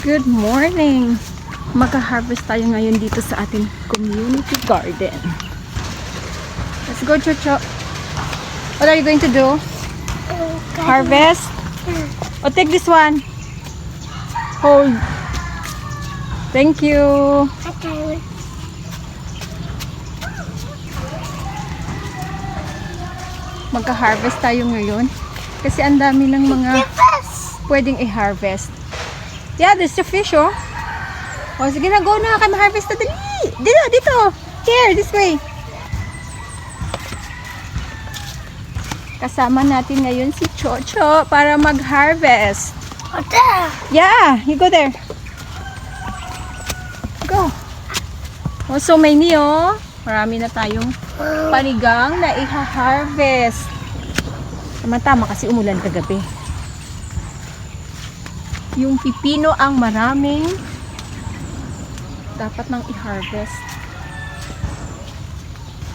Good morning! Magka-harvest tayo ngayon dito sa ating community garden. Let's go, Chocho. What are you going to do? Harvest? Oh, take this one. Hold. Thank you. Okay. Magka-harvest tayo ngayon. Kasi ang dami ng mga pwedeng i-harvest. Yeah, there's the fish, oh. Oh, sige na, go na. Kaya ma-harvest na. Dali! Dito, dito. Here, this way. Kasama natin ngayon si Chocho para mag-harvest. Ota! Yeah, you go there. Go. Oh, so many, oh. Marami na tayong panigang na i-harvest. Tama-tama kasi umulan kagabi. Yung pipino ang maraming dapat nang i-harvest.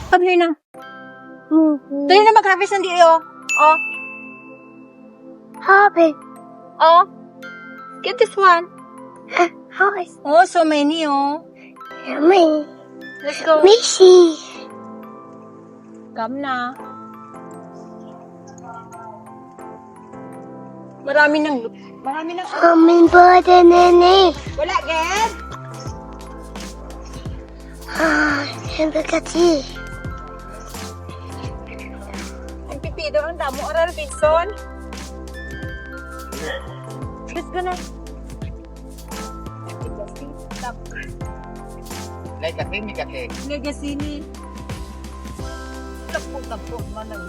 Come here na. Tayo na mag-harvest ng diyo. Oh. Hobby. Oh. Get this one. Hobby. Oh, so many, oh. Yummy. Let's go. Missy. Come na. Marami ng Amin ba nene? wala, Ged. Siyempre kasi. Ang pipino ang damo. Oral, Vinson. Let's go na. Legacy ni. Tapok man ang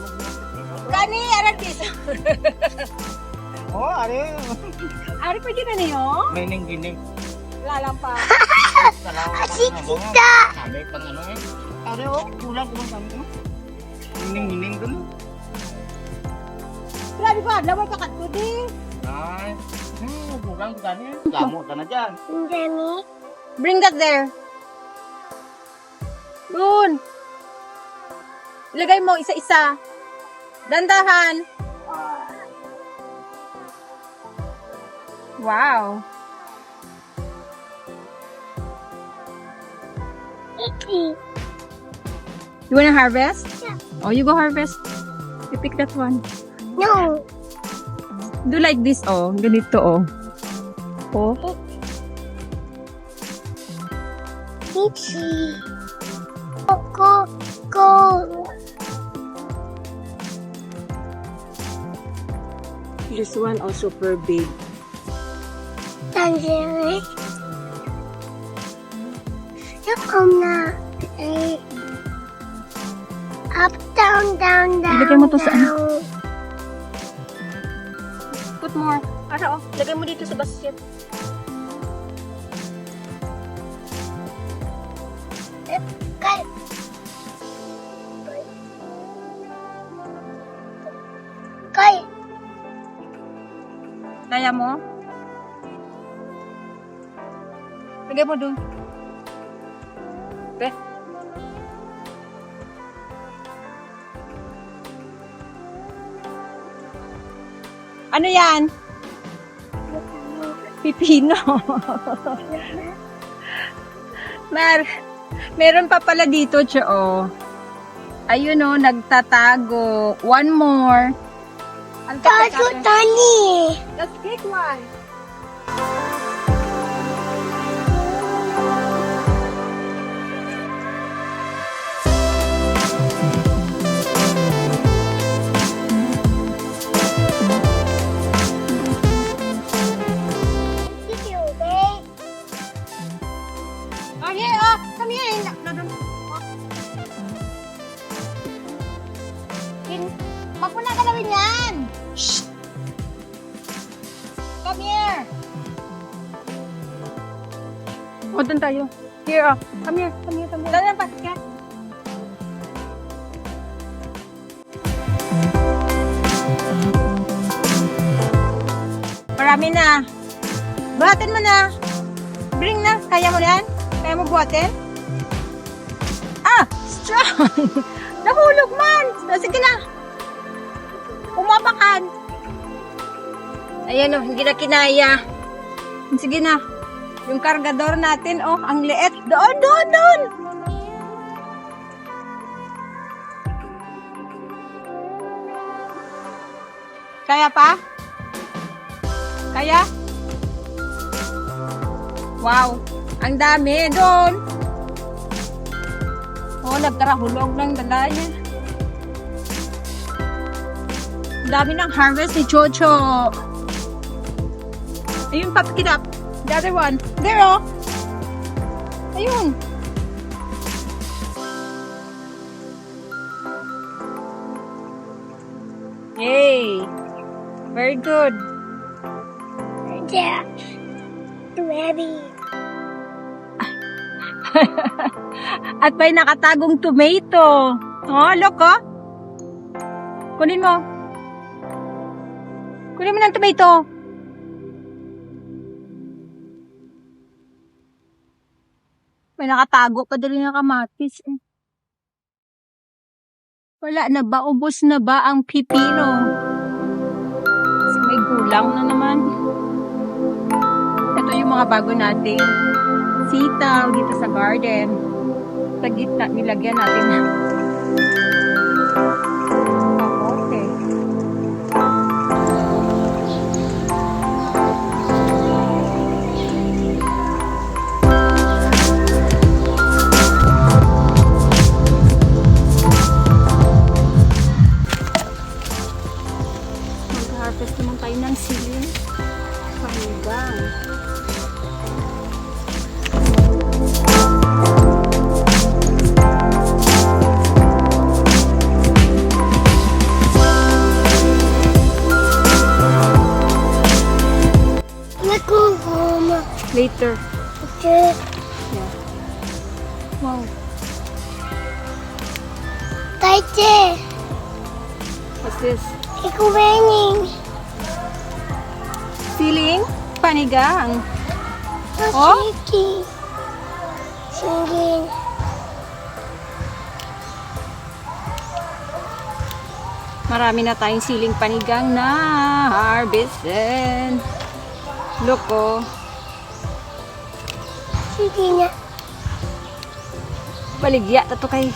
Kani, aral, Vinson. Oh, are. Ari pa dyan na niyo? Gining. Wala lang pa. Asita! Sabi pang ano eh. Are, oh, kulang kami mo. Gining dun. Grabe pa, laway ka kadto di. Ay, kulang kami. Gamot ka na dyan. Dami. Bring that there. Doon. Ilagay mo isa-isa. Dandahan. Wow. Icky. You wanna harvest? Yeah. Oh, you go harvest. You pick that one. No. Do like this, oh. Ganito, oh. Oh. Missy. Go. This one also super big. Tangerine. Come na. Up, down. Ilagay mo to sa ano? down. Put more. Ara, oh. Lagay mo dito sa basket. Kay. Kay. Kaya mo? Lagay mo doon. Okay. Ano yan? Pipino. Meron pa pala dito, Cho. Ayun o, nagtatago. One more. Tago tani. Let's take one. Oh, here. Oh, come here. Wag mo na galawin yan. Shh. Come here. O, doon tayo. Here, oh. Come here. Lalo ng basket. Marami na. Buhatin mo na. Bring na. Kaya mo yan? Kaya mo buhatin? Ah! Strong! Nahulog man! Sige na. Umapakan. Ayan o, hindi na kinaya. Sige na. Yung kargador natin, oh, ang liit. Doon, doon, doon! Kaya pa? Kaya? Wow! Ang dami doon! Oh, nagkarahulog ng dala niya. Ang dami ng harvest ni Chocho. Ayun, Pop, get up. The other one. There, oh. Ayun. Hey. Very good. Yeah. Ready. At may nakatagong tomato. Oh, look, oh. Kunin mo. Kunin mo ng tomato. May nakatago pa dali ng kamatis. Wala na ba? Ubos na ba ang pipino? Kasi may gulang na naman. Ito yung mga bago natin. Sitaw dito sa garden. Sa gitna, nilagyan natin na kamote. Mag-harvest naman tayo ng siling panigang. Later. Okay. Yeah. Wow. Taite. What's this? It's raining. Siling panigang. It's Oh? shaking. Singing. Marami na tayong siling panigang na harvested. Look, oh. Sige na. Baligya to kay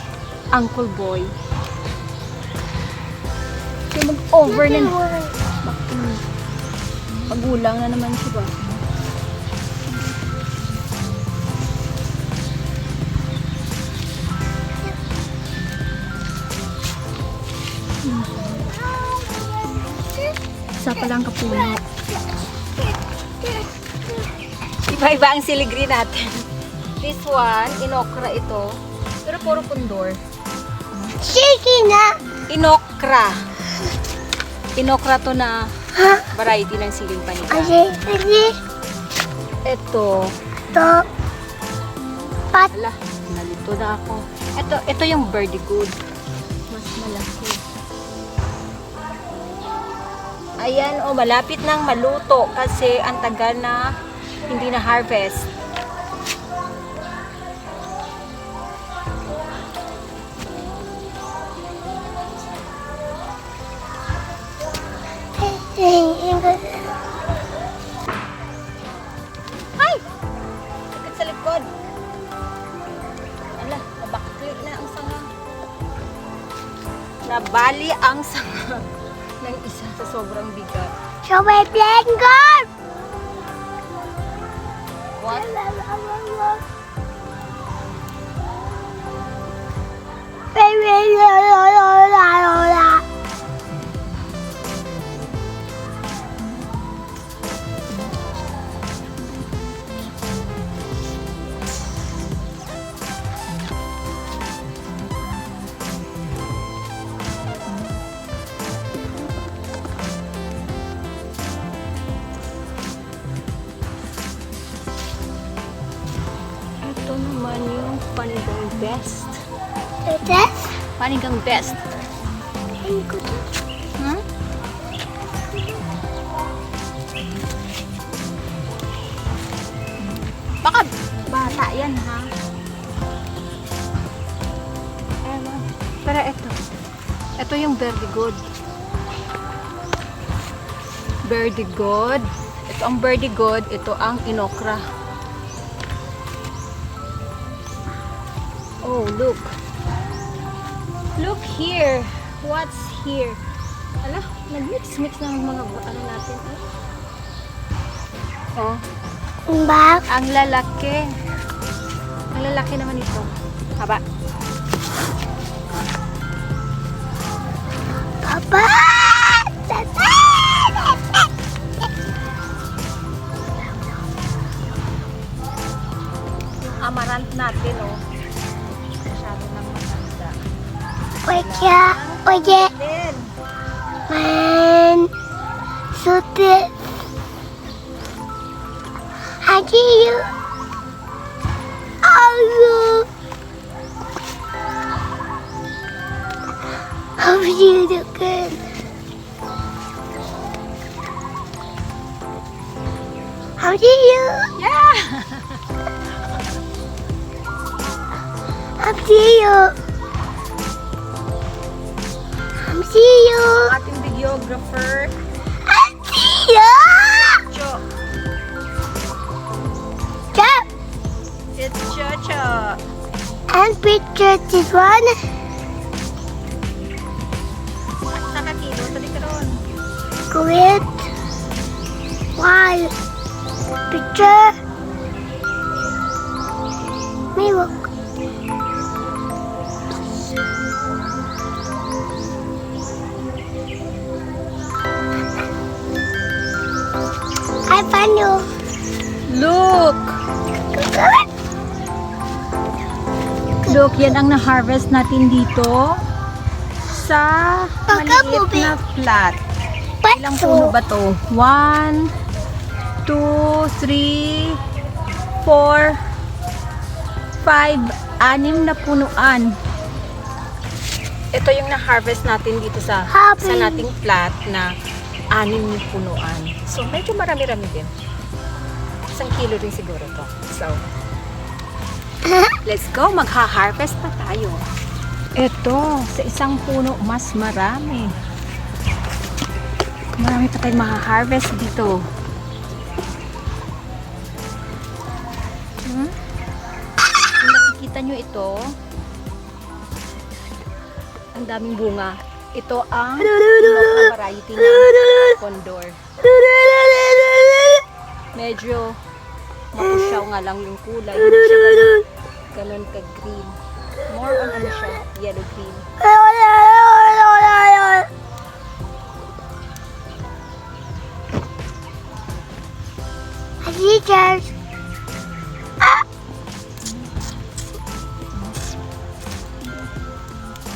Uncle Boy. Kaya mag-over na. Pagulang na naman siya ba? Isa pa lang kapuno. Iba-iba ang siligri natin. This one, inokra ito. Pero puro pundor. Sige na. Inokra. Inokra to na variety ng siling panigang. Ate. Ito. To. Pat. Ala, nalito na ako. Ito yung birdie good. Mas malaki. Ayan, oh, malapit nang maluto kasi ang tagal na hindi na harvest. Ay! Sakit sa likod. Ala, nabakli na ang sanga. Nabali ang sanga ng isa sa sobrang bigat. So may playing golf. What? Ito naman yung panigang best. Panigang best. Hmm? Baka bata yan, ha? Ewan. Pero ito. Ito yung very good. Very good. Ito ang verdigod, ito ang inokra. Oh, look. Look here. What's here? Ala, nag-mix-mix na ng mga ano natin. Oh, Bak. ang lalaki. Ang lalaki naman ito. Haba. Papa. Yung amaranth natin, oh. Masyado nang maganda. Oye. Then, Man. Sutit. Haji you. Oh. How do you do good? How do you? yeah! How do you? How do you? Ating videographer, How do you? Cho. Stop. It's Chocho. And picture this one. Saka tino, tali ka ron. Great. One. Picture. May look. I found you. Look! Look, yan ang na-harvest natin dito sa maliit na flat. Ilang puno ba to? 1, 2, 3, 4, 5, 6 na punuan. Ito yung na-harvest natin dito sa nating flat na 6 yung punuan. So, medyo marami-rami din. 1 kilo rin siguro to. So, let's go. Magha-harvest pa tayo. Ito, sa isang puno, mas marami. Marami pa tayong maha-harvest dito. Kung nakikita nyo ito, ang daming bunga. Ito ang local variety ng Condor. Medyo mapusyaw nga lang yung kulay. Hindi siya ganun ka-green. More on ano siya, yellow-green. Teachers.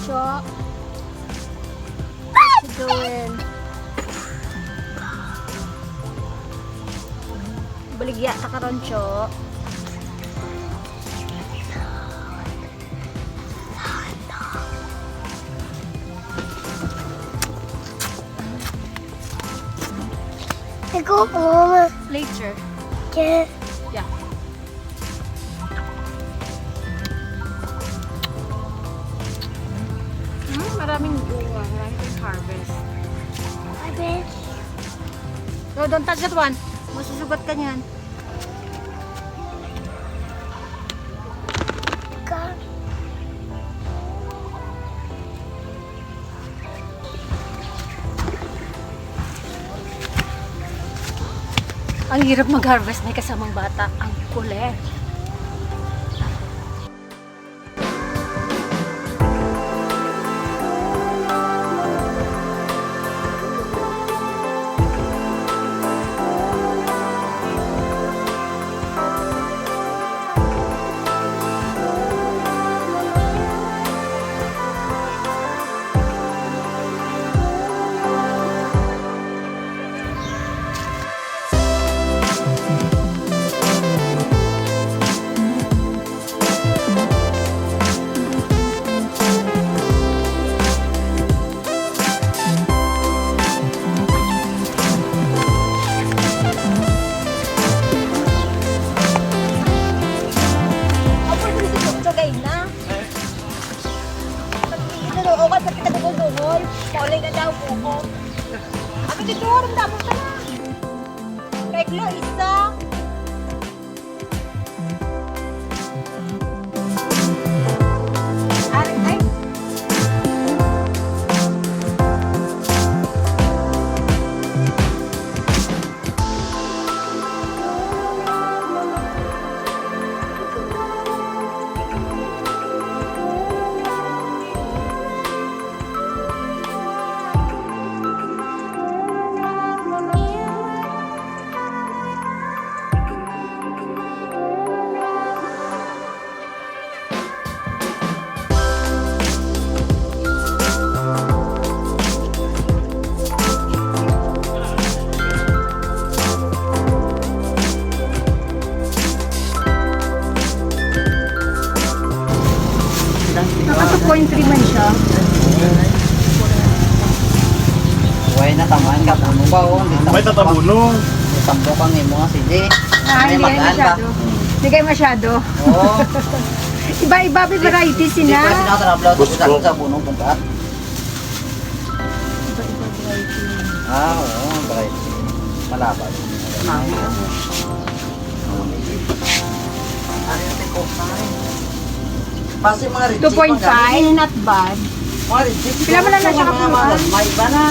Cho, what you doing? Baligya ta karon, Cho. I go home. Later. Yeah. Yeah. Maraming bunga. Maraming harvest. I bet. No, don't touch that one. Masusugat ka niyan. God. Ang hirap mag-harvest, may kasamang bata. Ang kulit. 2.3 man siya. Huwag na tamaan ka. Ano ba o? May tatabuno. Tampo kang imo nga sige. Hindi kayo masyado. Hindi kayo masyado. Oo. Iba-iba variety Hindi sila. pa sinatarablaw Gusto. sa bunong pungkat. Iba-iba variety. Oo. Bakit? Malabas. Ano yung tipo na rin? Pasi mga reject. 2.5, not bad. Mga reject. Pila mo lang na siya Mga kapuluan? May iba na.